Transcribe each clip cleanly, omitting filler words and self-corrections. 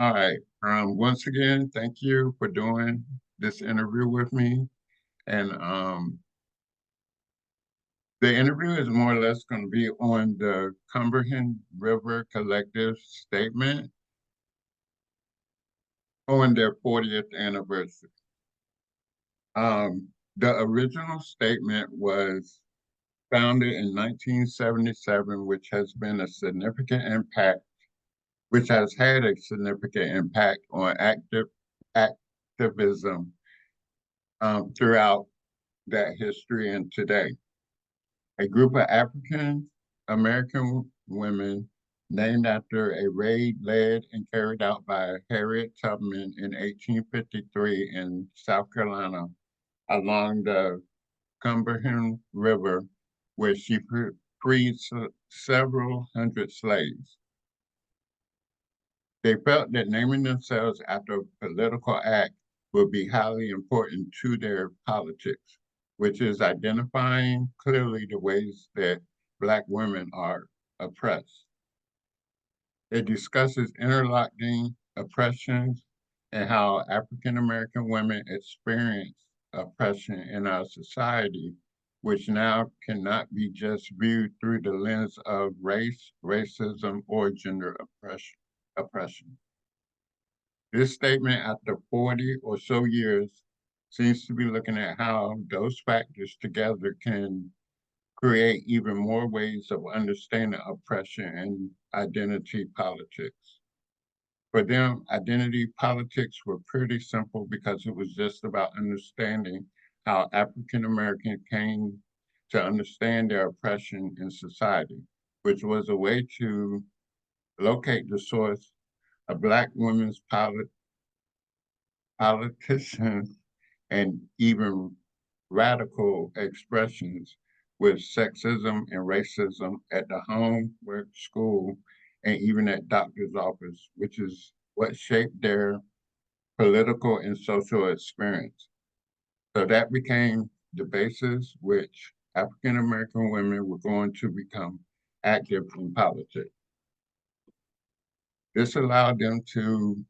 All right. Once again, thank you for doing this interview with me. And the interview is more or less going to be on the Combahee River Collective statement on their 40th anniversary. The original statement was founded in 1977, which has been a significant impact, which has had a significant impact on activism throughout that history and today. A group of African American women named after a raid led and carried out by Harriet Tubman in 1853 in South Carolina along the Combahee River, where she freed several hundred slaves. They felt that naming themselves after a political act would be highly important to their politics, which is identifying clearly the ways that Black women are oppressed. It discusses interlocking oppressions and how African American women experience oppression in our society, which now cannot be just viewed through the lens of race, racism, or gender oppression. This statement, after 40 or so years, seems to be looking at how those factors together can create even more ways of understanding oppression and identity politics. For them, identity politics were pretty simple because it was just about understanding how African Americans came to understand their oppression in society, which was a way to locate the source of Black women's politicians and even radical expressions with sexism and racism at the home, work, school, and even at doctor's office, which is what shaped their political and social experience. So that became the basis which African American women were going to become active in politics. This allowed them to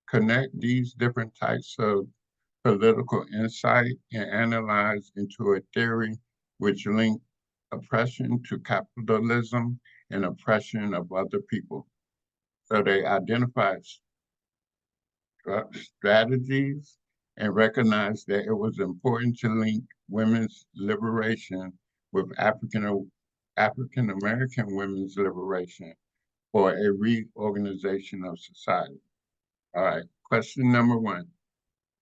connect these different types of political insight and analyze into a theory which linked oppression to capitalism and oppression of other people. So they identified strategies and recognized that it was important to link women's liberation with African American women's liberation for a reorganization of society. All right, question number one.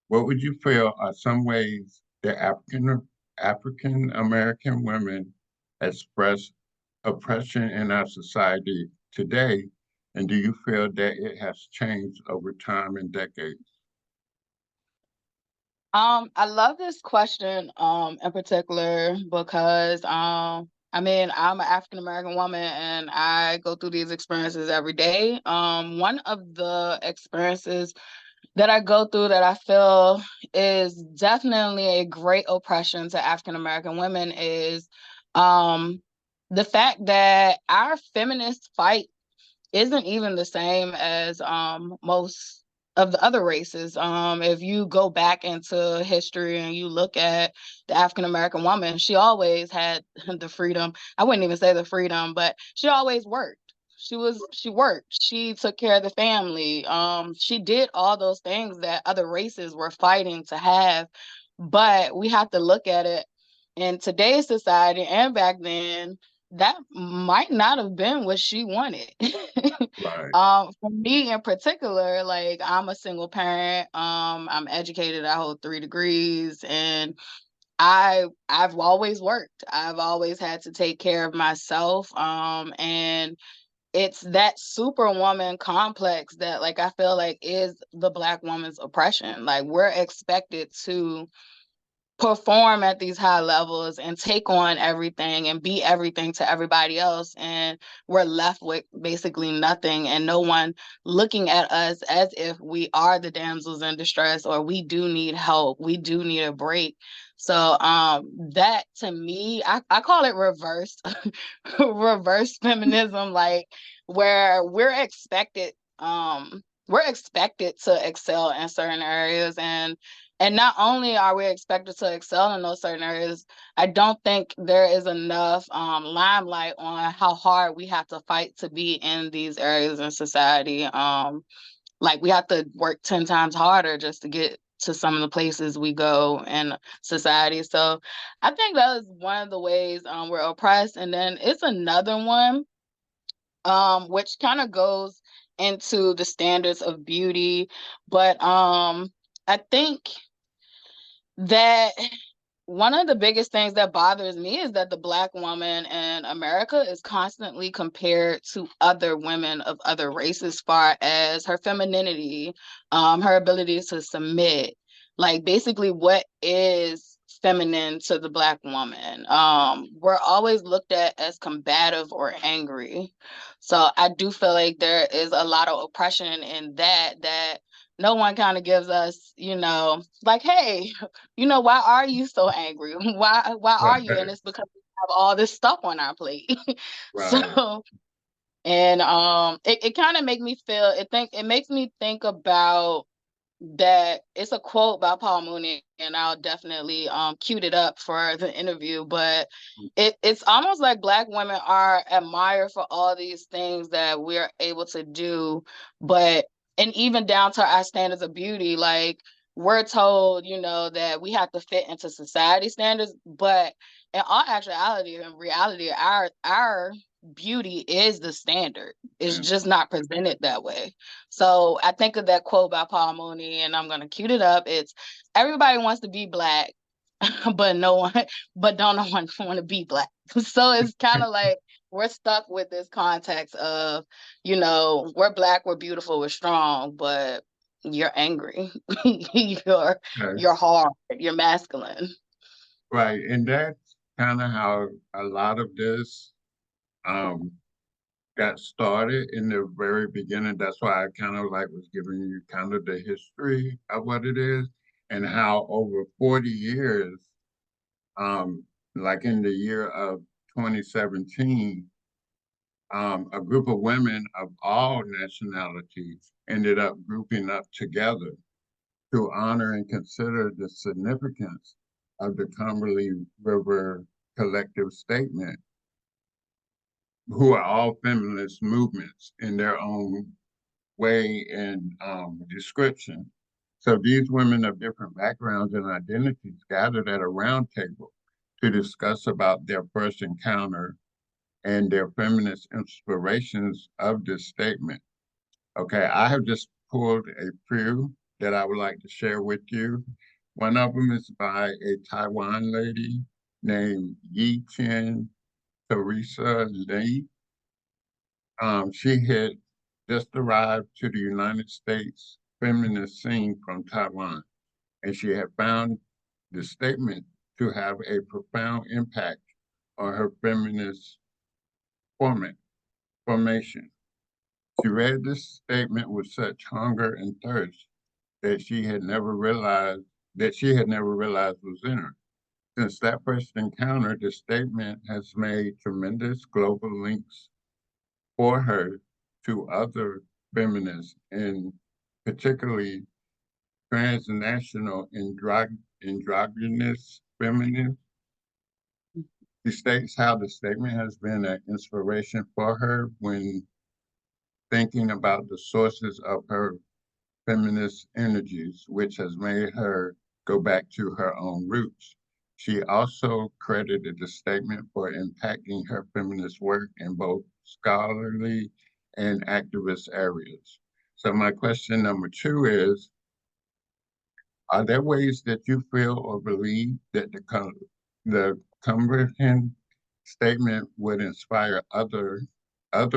What would you feel are some ways that African American women express oppression in our society today? And do you feel that it has changed over time and decades? I love this question, in particular because, I mean, I'm an African American woman and I go through these experiences every day. One of the experiences that I go through that I feel is definitely a great oppression to African American women is, um, the fact that our feminist fight isn't even the same as most of the other races. If you go back into history and you look at the African American woman, she always had the freedom. I wouldn't even say the freedom, but she always worked. She worked. She took care of the family. She did all those things that other races were fighting to have. But we have to look at it in today's society and back then, that might not have been what she wanted. Right. For me in particular, like I'm a single parent. I'm educated. I hold 3 degrees, and I've always worked. I've always had to take care of myself. And it's that superwoman complex that, like, I feel like is the Black woman's oppression. Like we're expected to perform at these high levels and take on everything and be everything to everybody else, and we're left with basically nothing and no one looking at us as if we are the damsels in distress or we do need help, we do need a break. So that to me, I call it reverse reverse feminism, like where we're expected we're expected to excel in certain areas, and not only are we expected to excel in those certain areas, I don't think there is enough limelight on how hard we have to fight to be in these areas in society. Like we have to work 10 times harder just to get to some of the places we go in society. So I think that is one of the ways we're oppressed. And then it's another one which kind of goes into the standards of beauty. But I think that one of the biggest things that bothers me is that the Black woman in America is constantly compared to other women of other races, as far as her femininity, her ability to submit. Like basically, what is feminine to the Black woman? We're always looked at as combative or angry. So I do feel like there is a lot of oppression in that no one kind of gives us, like, hey, why are you so angry? Why are you? And it's because we have all this stuff on our plate. Right. So, and it kind of make me feel it makes me think about that. It's a quote by Paul Mooney, and I'll definitely queued it up for the interview. But it's almost like Black women are admired for all these things that we're able to do, but and even down to our standards of beauty, like we're told, that we have to fit into society standards, but in all actuality and reality, our beauty is the standard. It's Yeah. just not presented that way. So I think of that quote by Paul Mooney, and I'm gonna cue it up. It's everybody wants to be Black, but no one, but don't no one want to be Black. So it's kind of like we're stuck with this context of, we're Black, we're beautiful, we're strong, but you're angry, you're Okay. you're hard, you're masculine. Right. And that's kind of how a lot of this um got started in the very beginning. That's why I kind of like was giving you kind of the history of what it is and how over 40 years, um, like in the year of 2017, a group of women of all nationalities ended up grouping up together to honor and consider the significance of the Cumberland River Collective Statement, who are all feminist movements in their own way and description. So these women of different backgrounds and identities gathered at a round table to discuss about their first encounter and their feminist inspirations of this statement. Okay, I have just pulled a few that I would like to share with you. One of them is by a Taiwan lady named Yi Chen Teresa Lee. She had just arrived to the United States feminist scene from Taiwan, and she had found the statement to have a profound impact on her feminist format, formation. She read this statement with such hunger and thirst that she had never realized was in her. Since that first encounter, the statement has made tremendous global links for her to other feminists, and particularly transnational androgynous feminists. She states how the statement has been an inspiration for her when thinking about the sources of her feminist energies, which has made her go back to her own roots. She also credited the statement for impacting her feminist work in both scholarly and activist areas. So my question number two is, are there ways that you feel or believe that the Cumberland statement would inspire other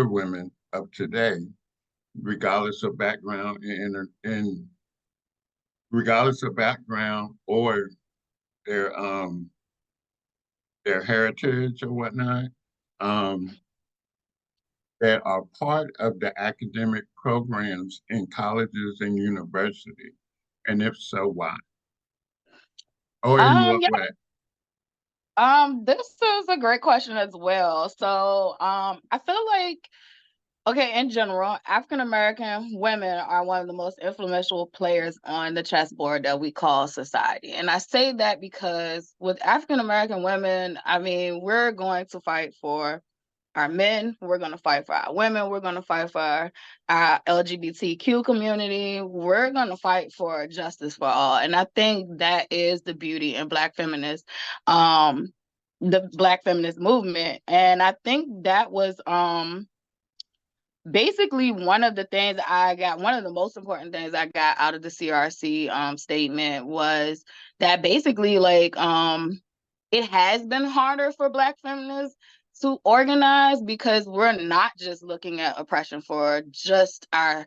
women of today, regardless of background and regardless of background or their um their heritage or whatnot, um, that are part of the academic programs in colleges and universities? And if so, why? Or in what Yeah, way? this is a great question as well. So, I feel like Okay, in general, African American women are one of the most influential players on the chessboard that we call society. And I say that because with African American women, I mean, we're going to fight for our men, we're going to fight for our women, we're going to fight for our LGBTQ community, we're going to fight for justice for all. And I think that is the beauty in the Black feminist movement. And I think that was basically one of the most important things I got out of the CRC statement was that basically like it has been harder for Black feminists to organize because we're not just looking at oppression for just our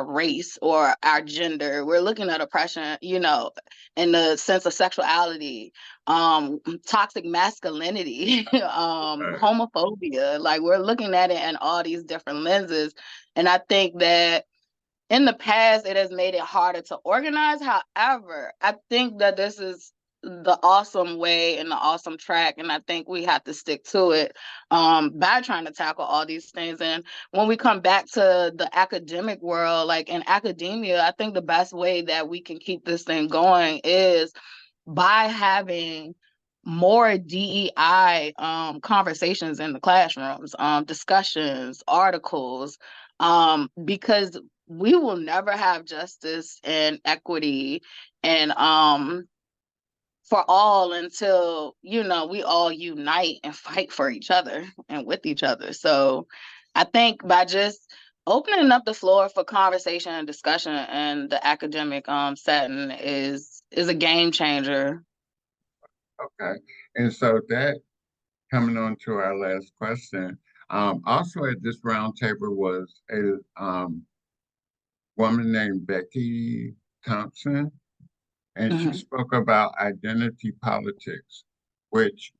race or our gender. We're looking at oppression, you know, in the sense of sexuality, toxic masculinity, Right. homophobia. Like we're looking at it in all these different lenses. And I think that in the past, it has made it harder to organize. However, I think that this is the awesome way and the awesome track, and I think we have to stick to it by trying to tackle all these things. And when we come back to the academic world, like in academia, I think the best way that we can keep this thing going is by having more DEI conversations in the classrooms, discussions, articles, because we will never have justice and equity and for all until, you know, we all unite and fight for each other and with each other. So I think by just opening up the floor for conversation and discussion in the academic setting is a game changer. Okay. And so that coming on to our last question, also at this roundtable was a woman named Becky Thompson, and she Mhm. spoke about identity politics, which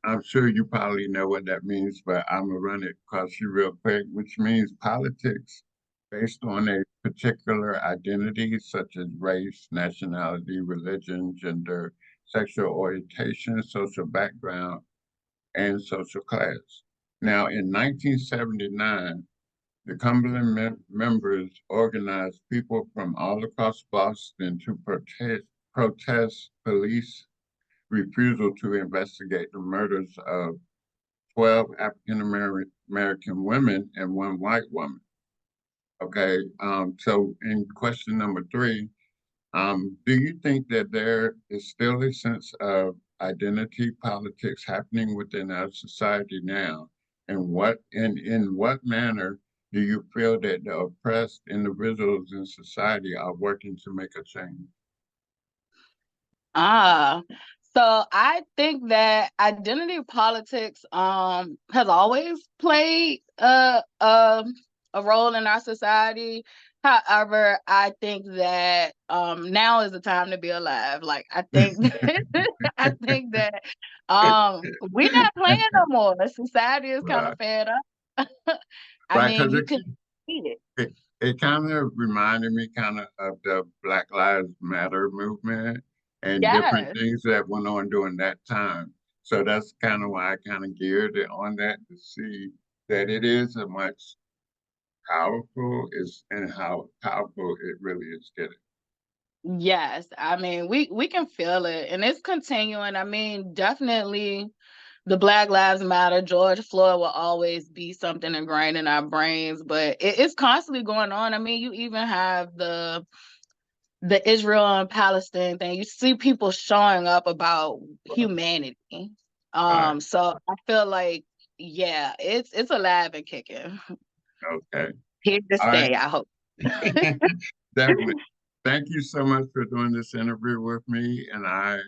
I'm sure you probably know what that means, but I'm gonna run it across you real quick, which means politics based on a particular identity, such as race, nationality, religion, gender, sexual orientation, social background, and social class. Now, in 1979, the Cumberland members organized people from all across Boston to protest police refusal to investigate the murders of 12 African American women and one white woman. Okay, so in question number three, do you think that there is still a sense of identity politics happening within our society now? And in what manner do you feel that the oppressed individuals in society are working to make a change? Ah, so I think that identity politics has always played a role in our society. However, I think that now is the time to be alive. Like I think I think that we're not playing no more. Society is kind of Right, fed up. I right, mean, because you can see it. it kind of reminded me kind of the Black Lives Matter movement and different Yes. things that went on during that time. So that's kind of why I kind of geared it on that to see that it is a much powerful is and how powerful it really is getting. Yes, I mean we can feel it and it's continuing. I mean, definitely the Black Lives Matter, George Floyd will always be something ingrained in our brains, but it's constantly going on. I mean, you even have the Israel and Palestine thing. You see people showing up about humanity. Right. So I feel like yeah, it's alive and kicking. Okay. Here to All right. stay, I hope. Definitely. Thank you so much for doing this interview with me, and I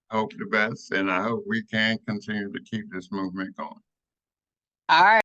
hope the best, and I hope we can continue to keep this movement going. All right.